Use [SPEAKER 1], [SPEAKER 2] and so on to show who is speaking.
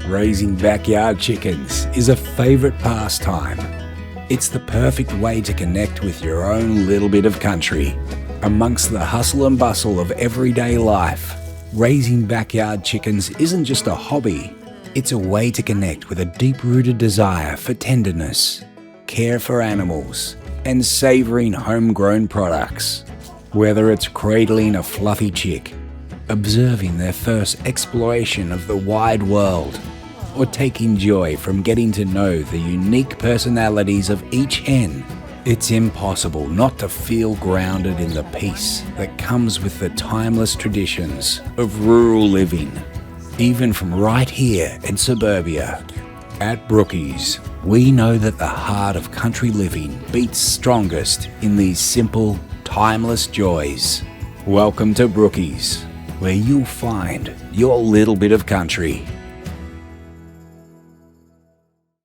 [SPEAKER 1] Raising backyard chickens is a favorite pastime. It's the perfect way to connect with your own little bit of country. Amongst the hustle and bustle of everyday life, raising backyard chickens isn't just a hobby. It's a way to connect with a deep-rooted desire for tenderness, care for animals, and savouring homegrown products. Whether it's cradling a fluffy chick, observing their first exploration of the wide world, or taking joy from getting to know the unique personalities of each hen, it's impossible not to feel grounded in the peace that comes with the timeless traditions of rural living, even from right here in suburbia. At Brookies, we know that the heart of country living beats strongest in these simple, timeless joys. Welcome to Brookies, where you'll find your little bit of country.